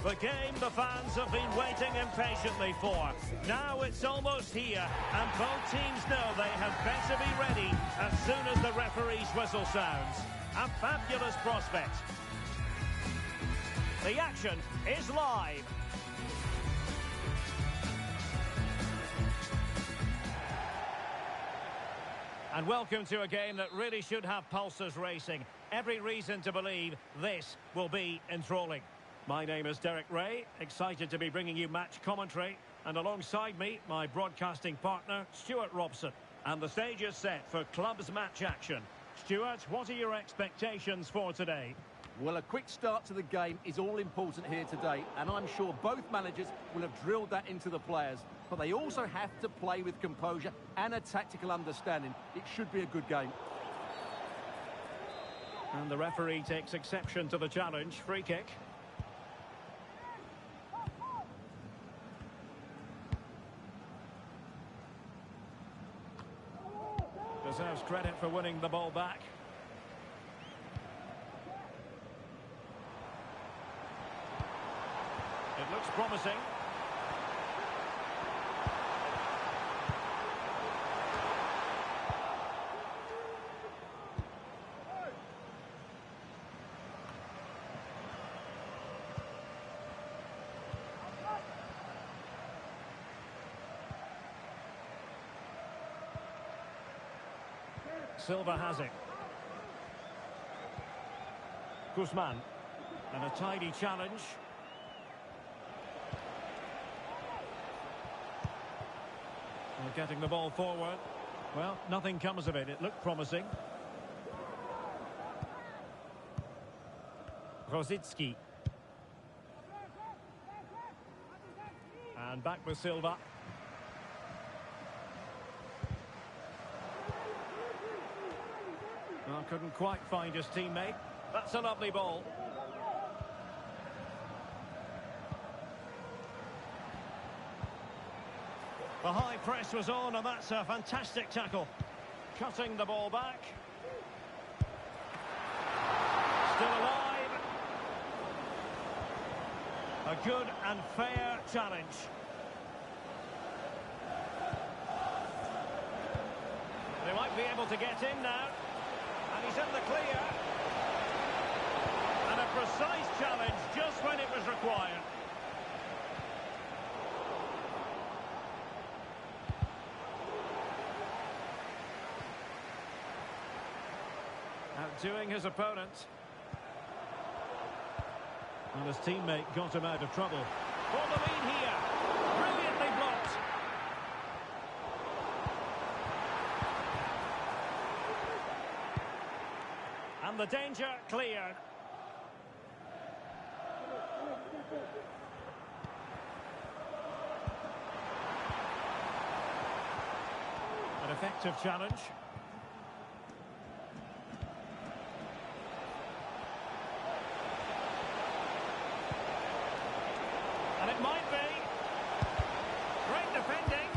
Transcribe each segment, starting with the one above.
The game the fans have been waiting impatiently for. Now it's almost here, and both teams know they have better be ready as soon as the referee's whistle sounds. A fabulous prospect. The action is live. And welcome to a game that really should have pulses racing. Every reason to believe this will be enthralling. My name is Derek Ray, excited to be bringing you match commentary. And alongside me, my broadcasting partner, Stuart Robson. And the stage is set for clubs match action. Stuart, what are your expectations for today? Well, a quick start to the game is all important here today, and I'm sure both managers will have drilled that into the players. But they also have to play with composure and a tactical understanding. It should be a good game. And the referee takes exception to the challenge. Free kick. Deserves credit for winning the ball back. It looks promising. Silva has it. Guzman. And a tidy challenge. They're getting the ball forward. Well, nothing comes of it. It looked promising. Rosicki. And back with Silva. Well, couldn't quite find his teammate. That's a lovely ball. The high press was on, and that's a fantastic tackle. Cutting the ball back. Still alive. A good and fair challenge. They might be able to get in now. And he's in the clear. And a precise challenge just when it was required. Outdoing his opponent. And his teammate got him out of trouble. For the lead here. Brilliantly blocked. And the danger cleared. An effective challenge. And it might be. Great defending.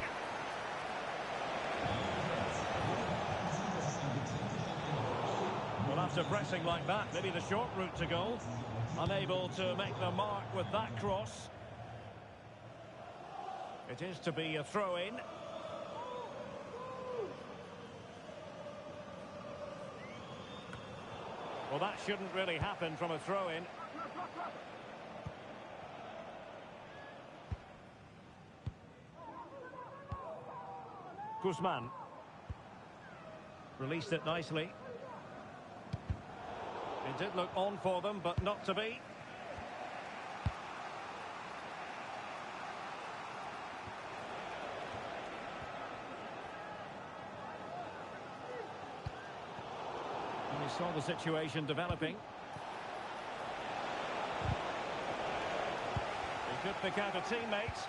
Well, after pressing like that, maybe the short route to goal. Unable to make the mark with that cross. It is to be a throw-in. Well, that shouldn't really happen from a throw-in. Guzman. Released it nicely. It did look on for them, but not to be. And we saw the situation developing. He could pick out a teammate.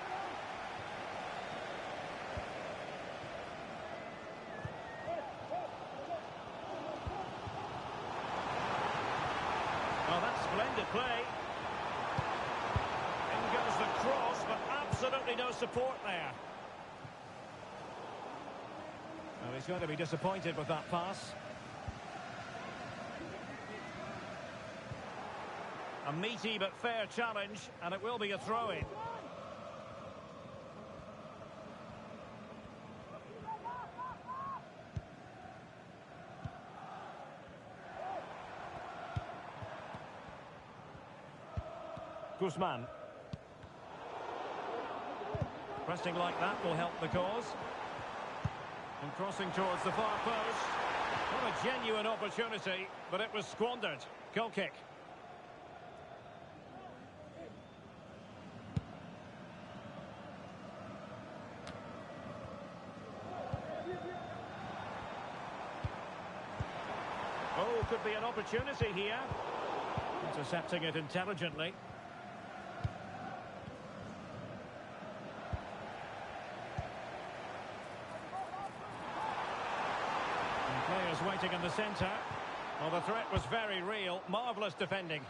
Oh, that's splendid play. In goes the cross, but absolutely no support there. Well, he's going to be disappointed with that pass. A meaty but fair challenge, and it will be a throw-in. Guzman. Pressing like that will help the cause. And crossing towards the far post. What a genuine opportunity, but it was squandered. Goal kick. Oh, could be an opportunity here. Intercepting it intelligently. Players waiting in the centre. Well, the threat was very real. Marvellous defending.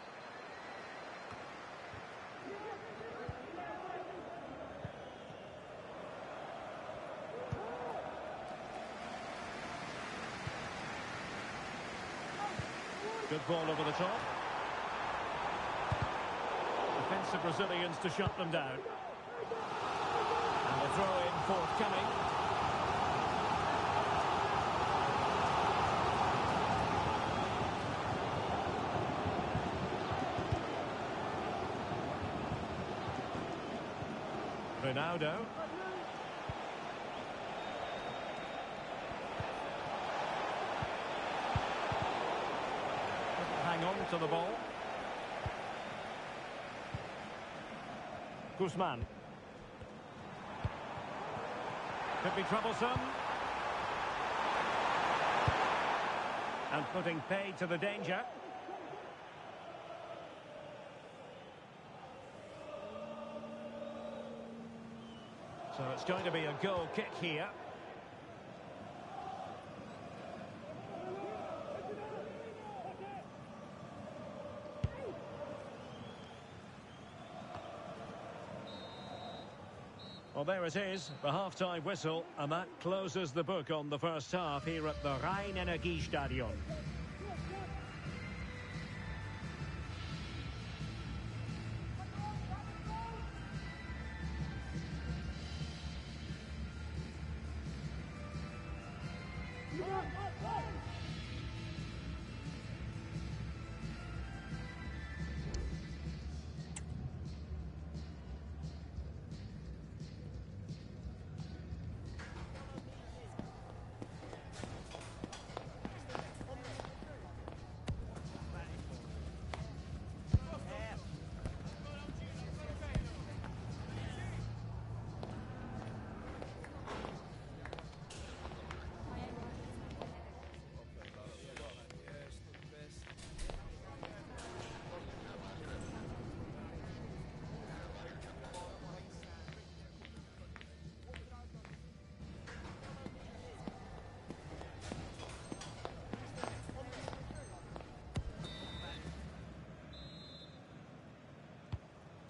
Good ball over the top. Defensive Brazilians to shut them down. And the throw-in forthcoming. Ronaldo. Hang on to the ball. Guzman. Could be troublesome. And putting paid to the danger. So it's going to be a goal kick here. Well, there it is, the half-time whistle, and that closes the book on the first half here at the Rhein-Energiestadion.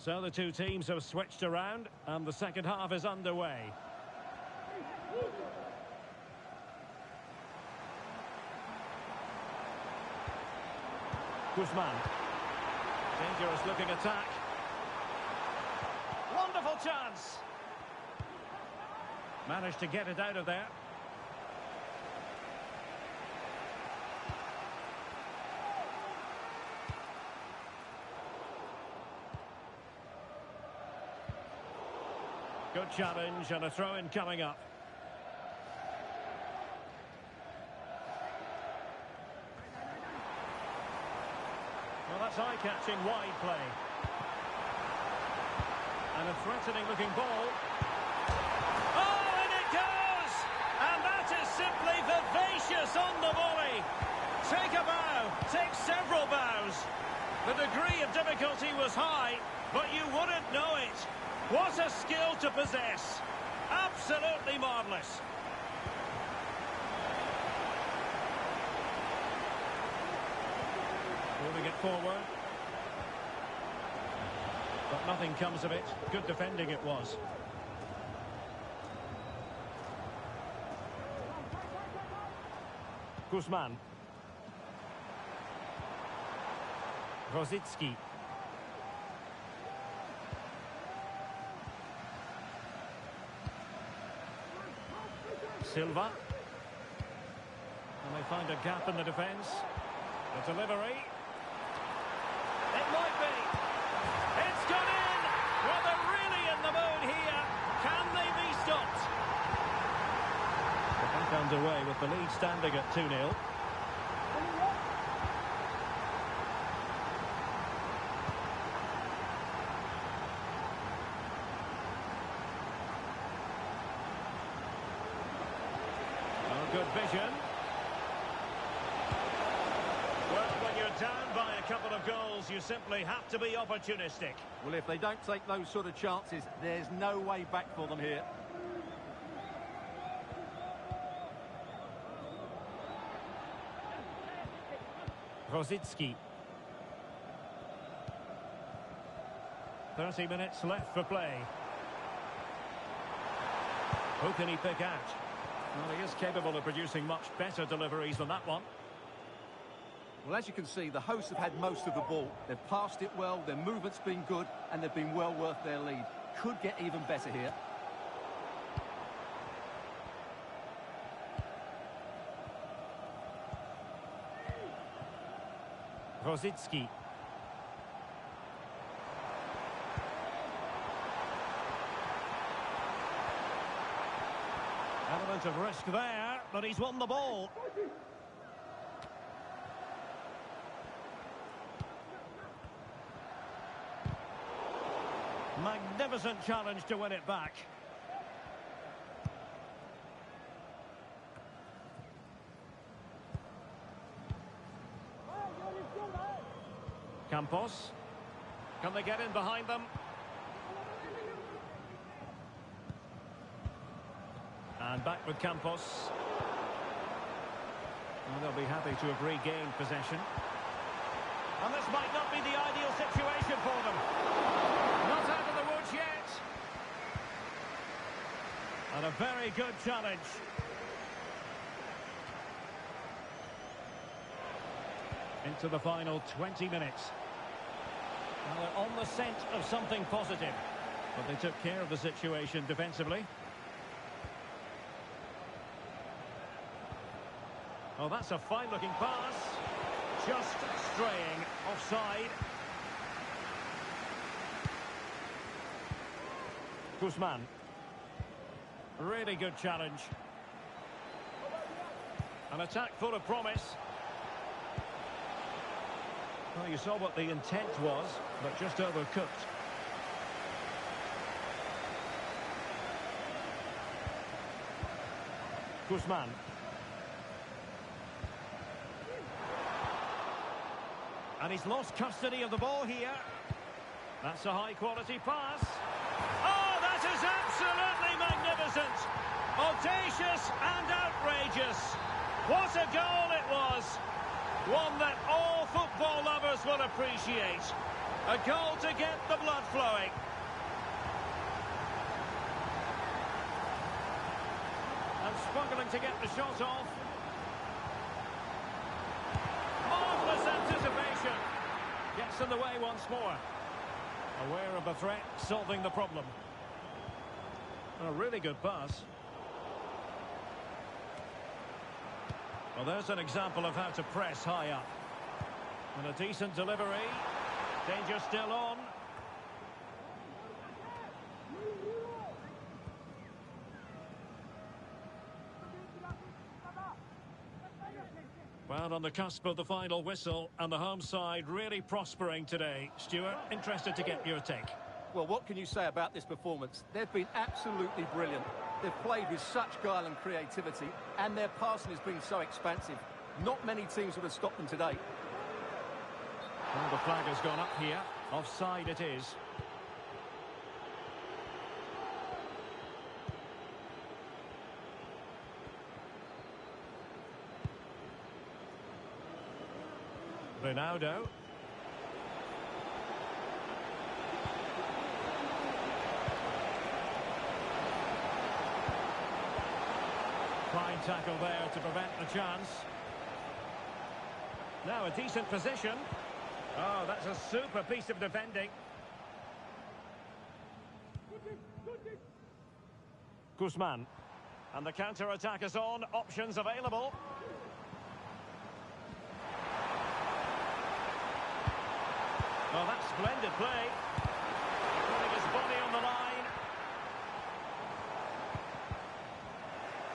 So the two teams have switched around, and the second half is underway. Guzman. Dangerous looking attack. Wonderful chance. Managed to get it out of there. Good challenge and a throw-in coming up. Well, that's eye-catching wide play. And a threatening-looking ball. Oh, and it goes! And that is simply vivacious on the volley. Take a bow, take several bows. The degree of difficulty was high, but you wouldn't know it. What a skill to possess. Absolutely marvellous. Moving it forward. But nothing comes of it. Good defending it was. Guzman. Rosicki. Silva. And they find a gap in the defence. The delivery. It might be. It's gone in! Well, they're really in the mood here. Can they be stopped? They're back underway with the lead standing at 2-0. Oh, good vision. Well, when you're down by a couple of goals, you simply have to be opportunistic. Well, if they don't take those sort of chances, there's no way back for them here. Rosicki. 30 minutes left for play. Who can he pick out? Well, he is capable of producing much better deliveries than that one. Well, as you can see, the hosts have had most of the ball. They've passed it well, their movement's been good, and they've been well worth their lead. Could get even better here. Rosicki. Element of risk there, but he's won the ball. Magnificent challenge to win it back. Campos. Can they get in behind them? And back with Campos. Well, they'll be happy to have regained possession. And this might not be the ideal situation for them. Not out of the woods yet. And a very good challenge. Into the final 20 minutes. Well, they're on the scent of something positive. But they took care of the situation defensively. Oh, that's a fine-looking pass. Just straying offside. Guzman. Really good challenge. An attack full of promise. Well, you saw what the intent was, but just overcooked. Guzman. And he's lost custody of the ball here. That's a high-quality pass. Oh, that is absolutely magnificent. Audacious and outrageous. What a goal it was. One that all football lovers will appreciate. A goal to get the blood flowing. And struggling to get the shot off. Marvellous anticipation. Gets in the way once more. Aware of the threat, solving the problem. A really good pass. Well, there's an example of how to press high up. And a decent delivery. Danger still on. Well, on the cusp of the final whistle, and the home side really prospering today. Stuart, interested to get your take. Well, what can you say about this performance? They've been absolutely brilliant. They've played with such guile and creativity, and their passing has been so expansive. Not many teams would have stopped them today. Well, the flag has gone up here. Offside it is. Ronaldo. Fine tackle there to prevent the chance. Now a decent position. Oh, that's a super piece of defending. Guzman. And the counter-attack is on. Options available. Well, that's splendid play. Putting his body on the line.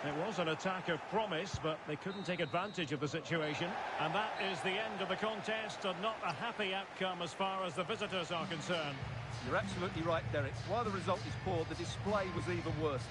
It was an attack of promise, but they couldn't take advantage of the situation. And that is the end of the contest, and not a happy outcome as far as the visitors are concerned. You're absolutely right, Derek. While the result is poor, the display was even worse.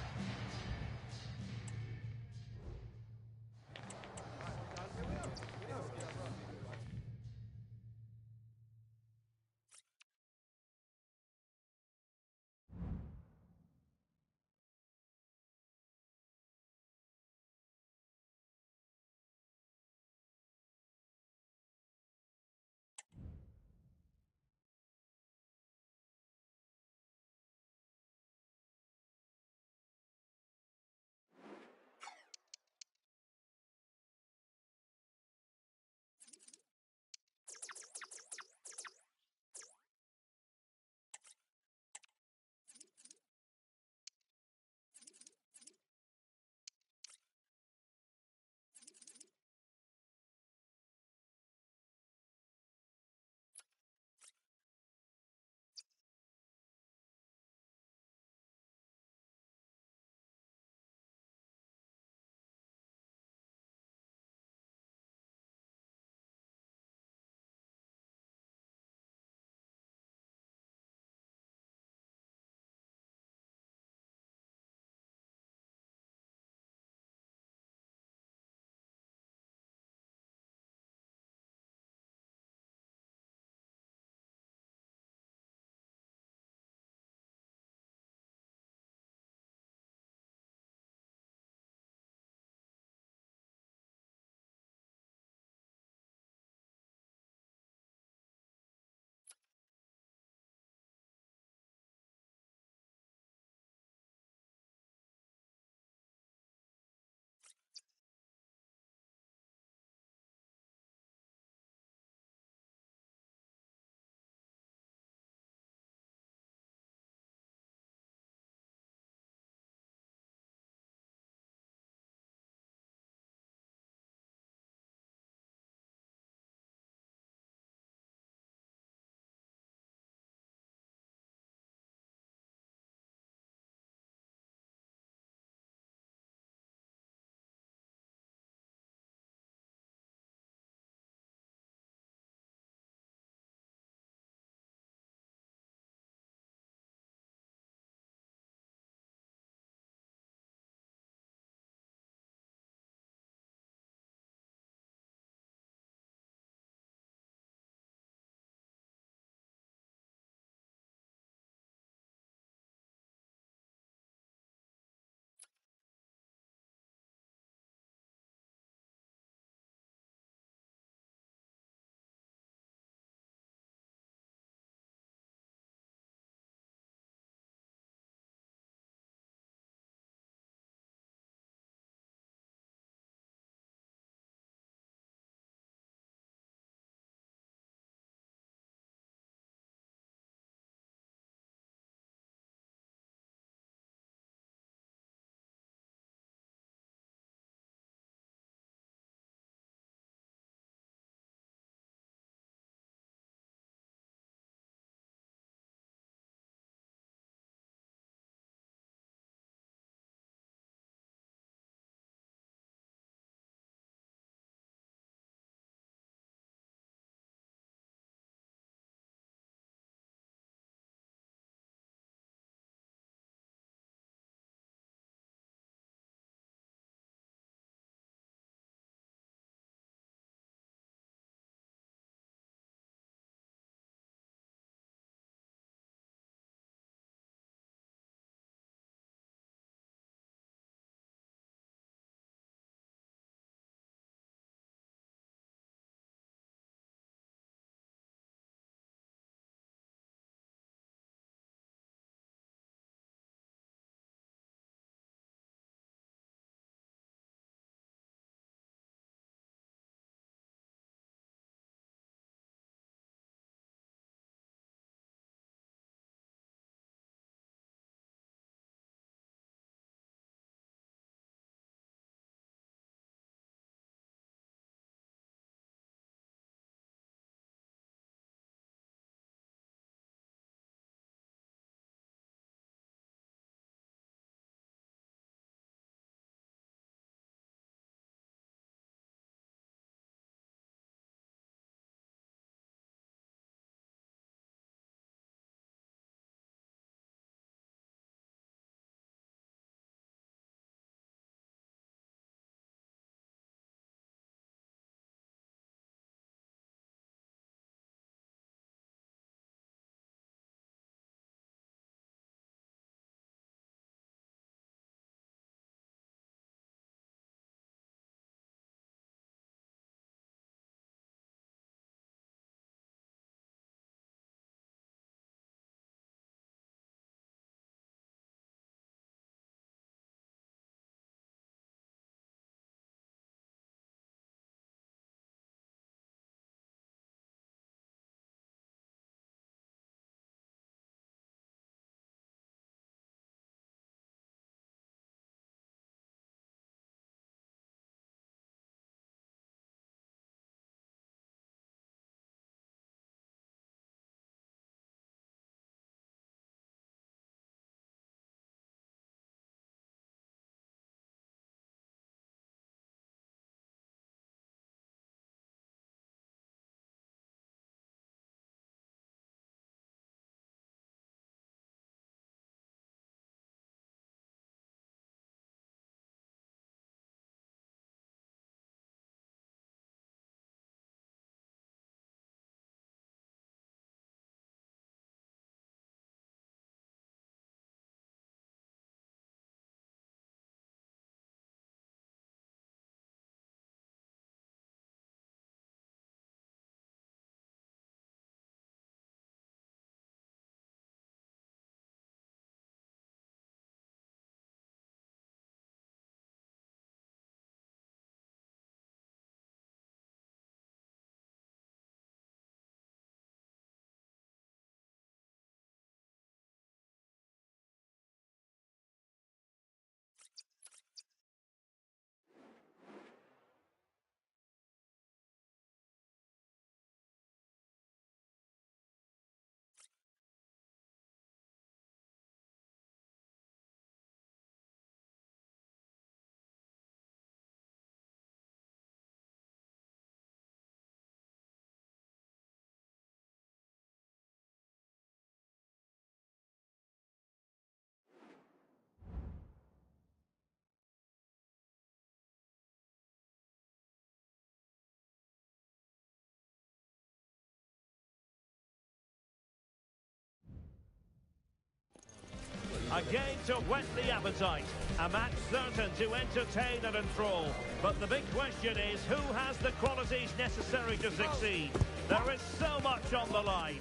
A game to whet the appetite. A match certain to entertain and enthrall. But the big question is, who has the qualities necessary to succeed? There is so much on the line.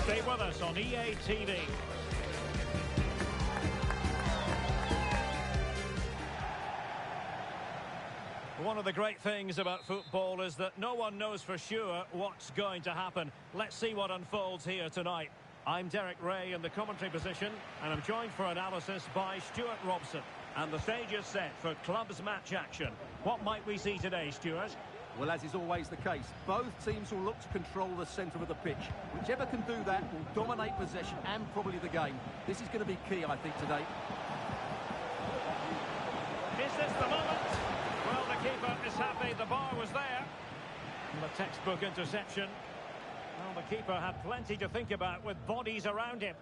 Stay with us on EA TV. One of the great things about football is that no one knows for sure what's going to happen. Let's see what unfolds here tonight. I'm Derek Ray in the commentary position, and I'm joined for analysis by Stuart Robson. And the stage is set for clubs match action. What might we see today, Stuart? Well, as is always the case, both teams will look to control the centre of the pitch. Whichever can do that will dominate possession and probably the game. This is going to be key, I think, today. Is this the moment? Well, the keeper is happy the bar was there. And the textbook interception. Well, the keeper had plenty to think about with bodies around him.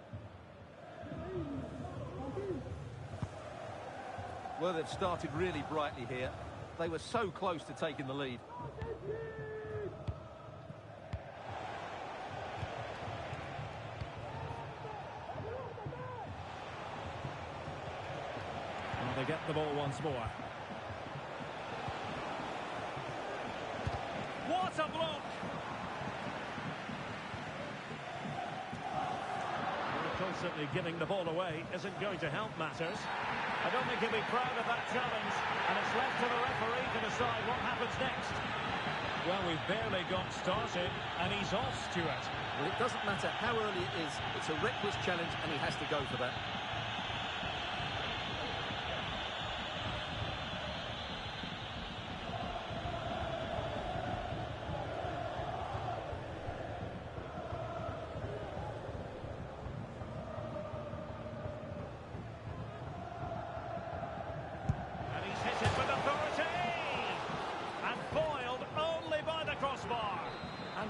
Well, they've started really brightly here. They were so close to taking the lead. Well, they get the ball once more. What a block! Constantly giving the ball away isn't going to help matters. I don't think he'll be proud of that challenge, and it's left to the referee to decide what happens next. Well, we've barely got started, and he's off, Stuart. Well, it doesn't matter how early it is. It's a reckless challenge, and he has to go for that.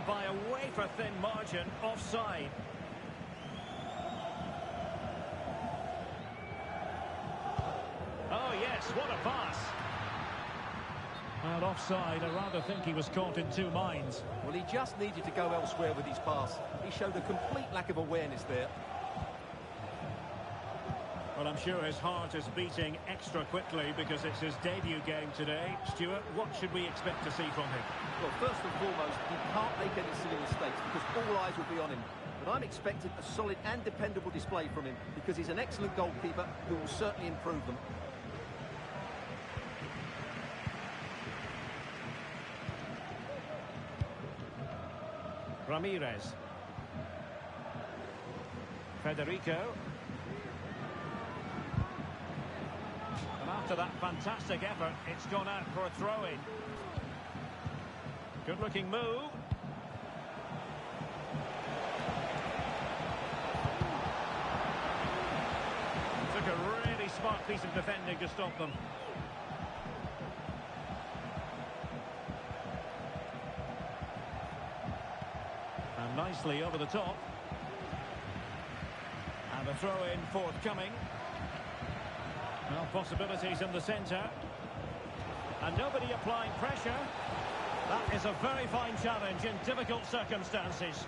By a wafer-thin margin, offside. Oh yes, what a pass. Well, offside, I rather think he was caught in two minds. Well, he just needed to go elsewhere with his pass. He showed a complete lack of awareness there. Well, I'm sure his heart is beating extra quickly because it's his debut game today. Stuart, what should we expect to see from him? Well, first and foremost, he can't make any silly mistakes because all eyes will be on him. But I'm expecting a solid and dependable display from him because he's an excellent goalkeeper who will certainly improve them. Ramirez. Federico. And after that fantastic effort, it's gone out for a throw-in. Good-looking move. Took a really smart piece of defending to stop them. And nicely over the top. And a throw-in forthcoming. Well, possibilities in the centre. And nobody applying pressure. That is a very fine challenge in difficult circumstances.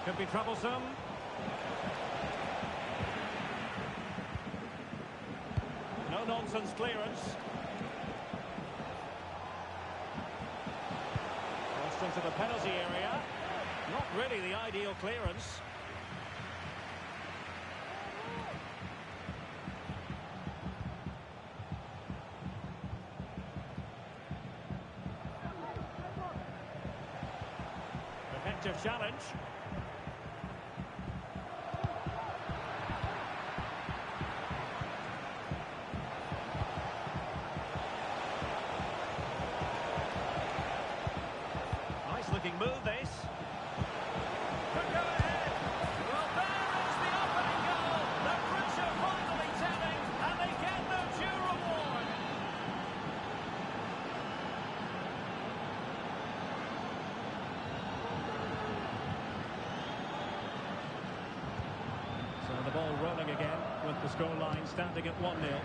Could be troublesome. No-nonsense clearance. Crossed into the penalty area. Not really the ideal clearance. Effective challenge. Nice looking move this. Could go ahead. Well, there is the opening goal. The pressure finally telling, and they get their due reward. So the ball rolling again with the scoreline standing at 1-0.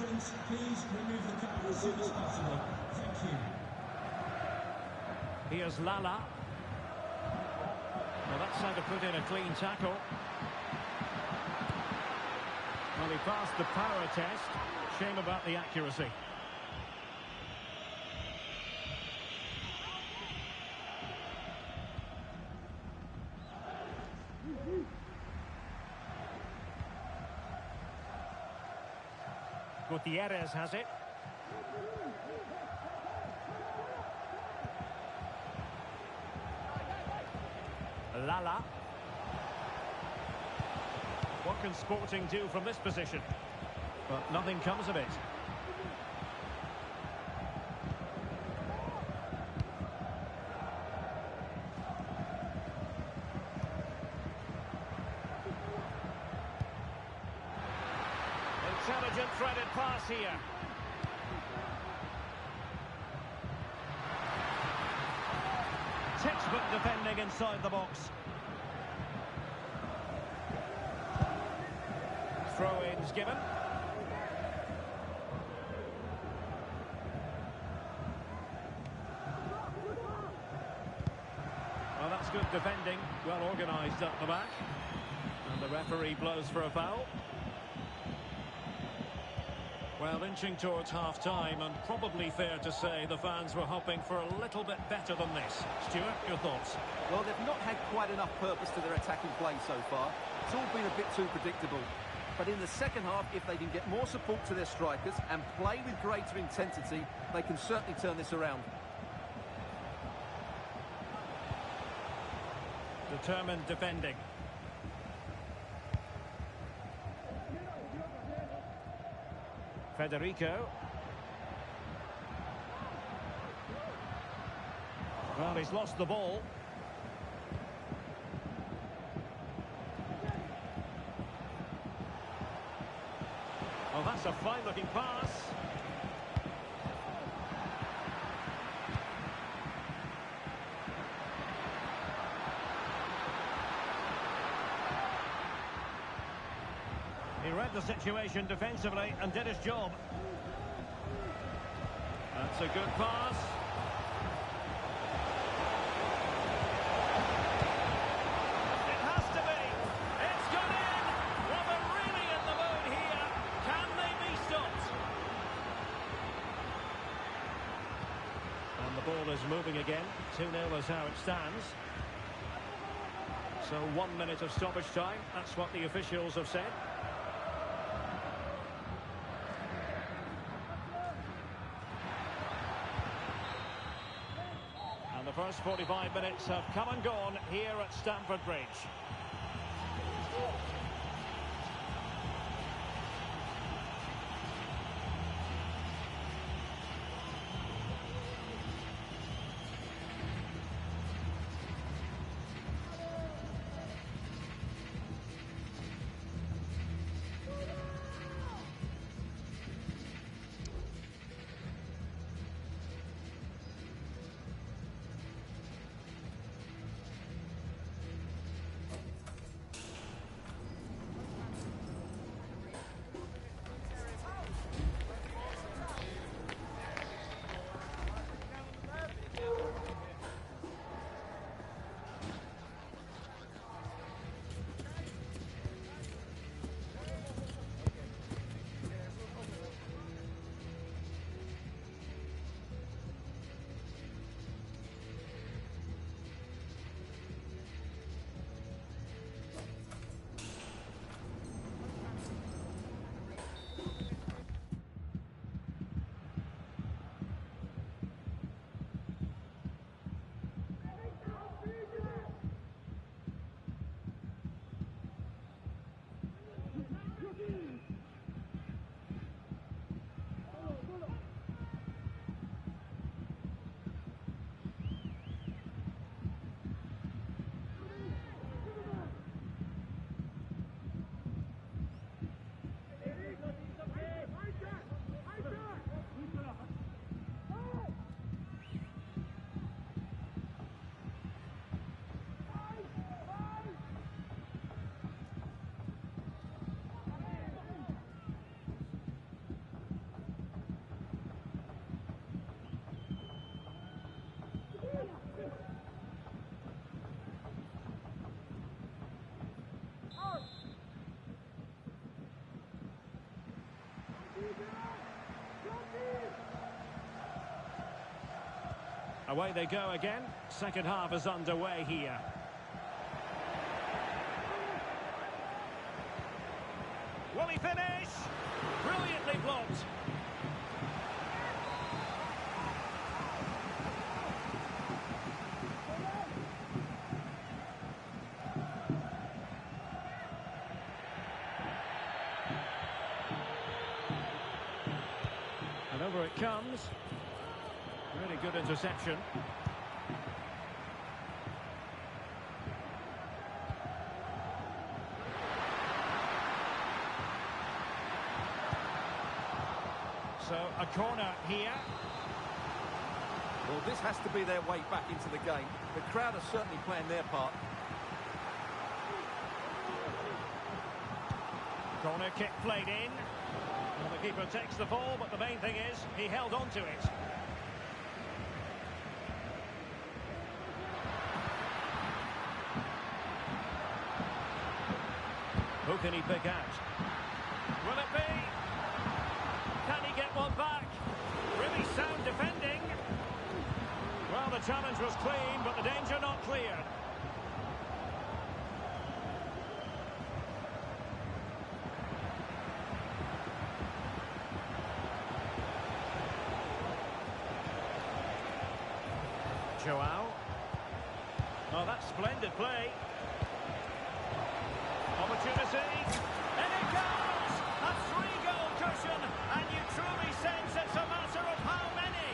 participants, please remove the card as soon as possible. Thank you. Here's Lala. Well, that's how to put in a clean tackle. Well, he passed the power test. Shame about the accuracy. Gutierrez has it. Lala. What can Sporting do from this position? But nothing comes of it. Intelligent threaded pass here. Textbook defending inside the box. Throw-ins given. Well, that's good defending. Well organised up the back. And the referee blows for a foul. Well, inching towards half-time, and probably fair to say the fans were hoping for a little bit better than this. Stuart, your thoughts? Well, they've not had quite enough purpose to their attacking play so far. It's all been a bit too predictable. But in the second half, if they can get more support to their strikers and play with greater intensity, they can certainly turn this around. Determined defending. Federico. Well, he's lost the ball. Well, that's a fine-looking pass. He read the situation defensively and did his job. That's a good pass. It has to be. It's gone in. Well, they're really in the mood here. Can they be stopped? And the ball is moving again. 2-0 is how it stands. So 1 minute of stoppage time. That's what the officials have said. And the first 45 minutes have come and gone here at Stamford Bridge. Away they go again. Second half is underway here. Will he finish? Brilliantly blocked. And over it comes. Really good interception. So a corner here. Well, this has to be their way back into the game. The crowd are certainly playing their part. Corner kick played in. Well, the keeper takes the ball, but the main thing is he held on to it. Who can he pick out? Will it be? Can he get one back? Really sound defending. Well, the challenge was clean, but the danger not cleared. Joao. Oh, that's splendid play. Opportunity. And it goes! A three-goal cushion, and you truly sense it's a matter of how many.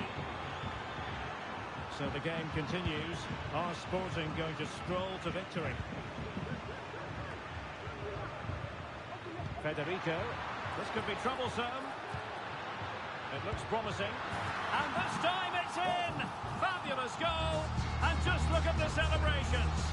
So the game continues. Are Sporting going to stroll to victory? Federico. This could be troublesome. It looks promising. And this time it's in! Fabulous goal! And just look at the celebrations.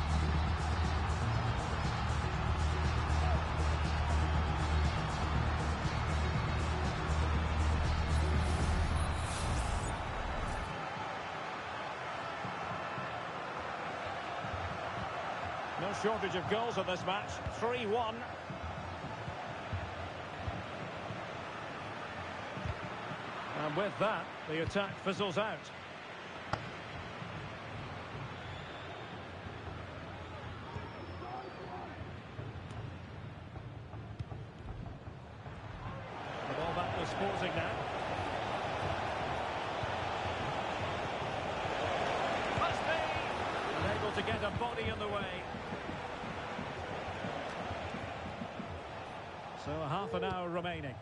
No shortage of goals in this match. 3-1. And with that, the attack fizzles out. The ball back to Sporting now. Must be! Unable to get a body in the way. So half an hour remaining.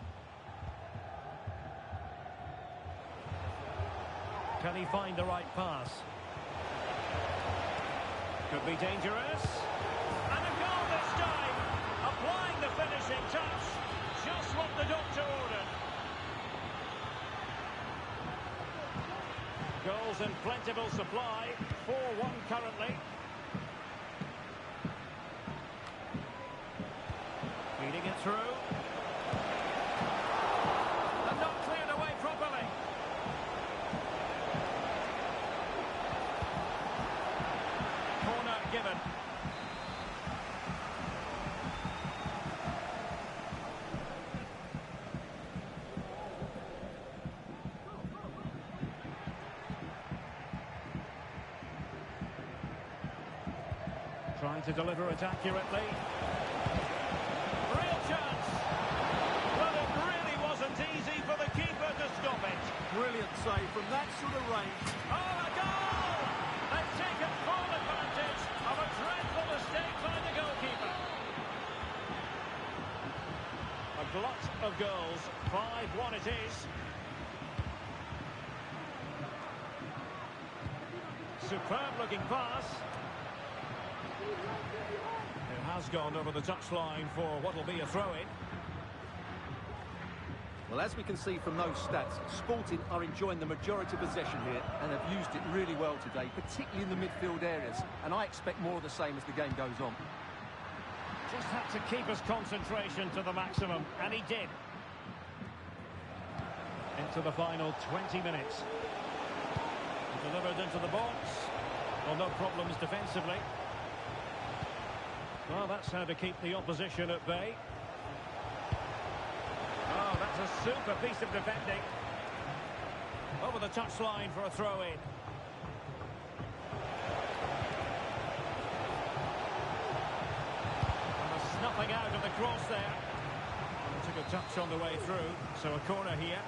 Can he find the right pass? Could be dangerous. And a goal this time! Applying the finishing touch. Just what the doctor ordered. Goals in plentiful supply. 4-1 currently. Feeding it through. And not cleared away properly. Corner given. Trying to deliver it accurately. Real chance. Well, it really wasn't easy for the keeper to stop it. Brilliant save from that sort of range. Oh, a goal! They've taken full advantage of a dreadful mistake by the goalkeeper. A glut of goals. 5-1 it is. Superb looking pass. It has gone over the touchline for what will be a throw-in. Well, as we can see from those stats, Sporting are enjoying the majority possession here and have used it really well today, particularly in the midfield areas. And I expect more of the same as the game goes on. Just had to keep his concentration to the maximum, and he did. Into the final 20 minutes. Delivered into the box. Well, no problems defensively. Well, that's how to keep the opposition at bay. Oh, that's a super piece of defending. Over the touchline for a throw-in. Nothing out of the cross there. And took a touch on the way through, so a corner here.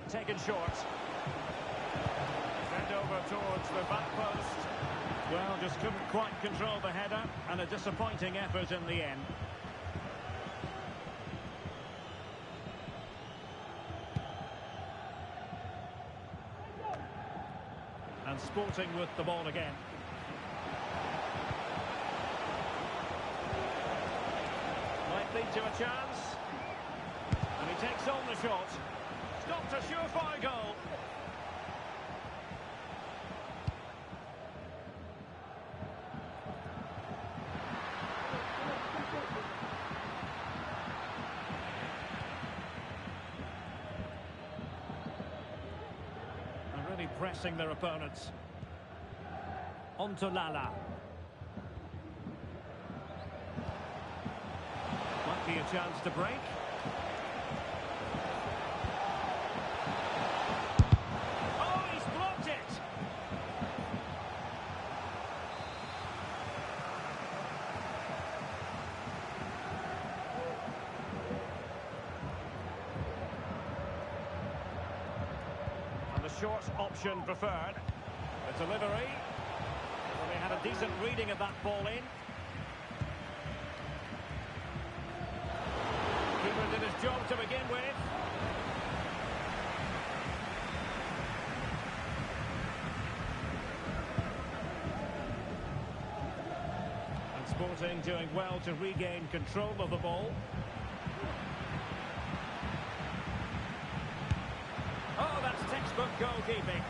Taken short. Sent over towards the back post. Well, just couldn't quite control the header, and a disappointing effort in the end. And Sporting with the ball again. Might lead to a chance. And he takes on the shot. Stopped a surefire goal. And really pressing their opponents. On to Lala. Might be a chance to break. Short option preferred. The delivery. Well, they had a decent reading of that ball in. Keeper did his job to begin with. And Sporting doing well to regain control of the ball. Oh, that's textbook goalkeeping.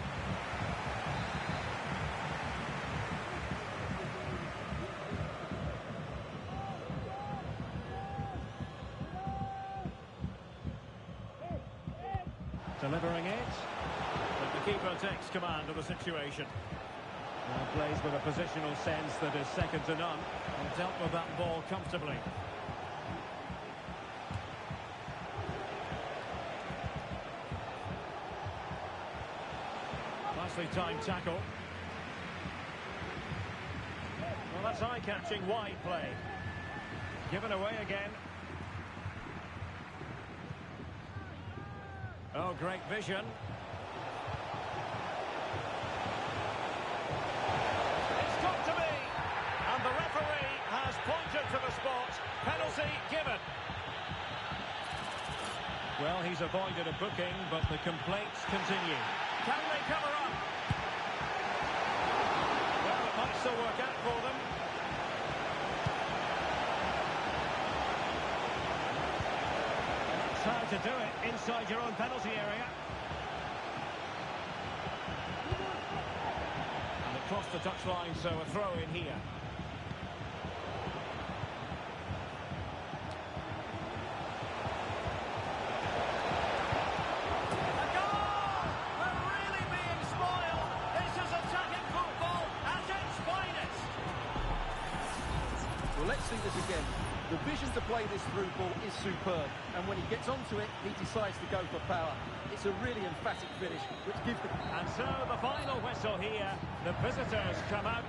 Delivering it. But the keeper takes command of the situation. Now plays with a positional sense that is second to none. And dealt with that ball comfortably. Nicely timed tackle. Well, that's eye-catching wide play. Given away again. Oh, great vision. It's got to be. And the referee has pointed to the spot. Penalty given. Well, he's avoided a booking, but the complaints continue. Can they cover up? Well, it might still work out for them. That's how to do it inside your own penalty area. And across the touchline, so a throw in here. Let's see this again. The vision to play this through ball is superb, and when he gets onto it, he decides to go for power. It's a really emphatic finish, which gives the... And so the final whistle here. The visitors come out.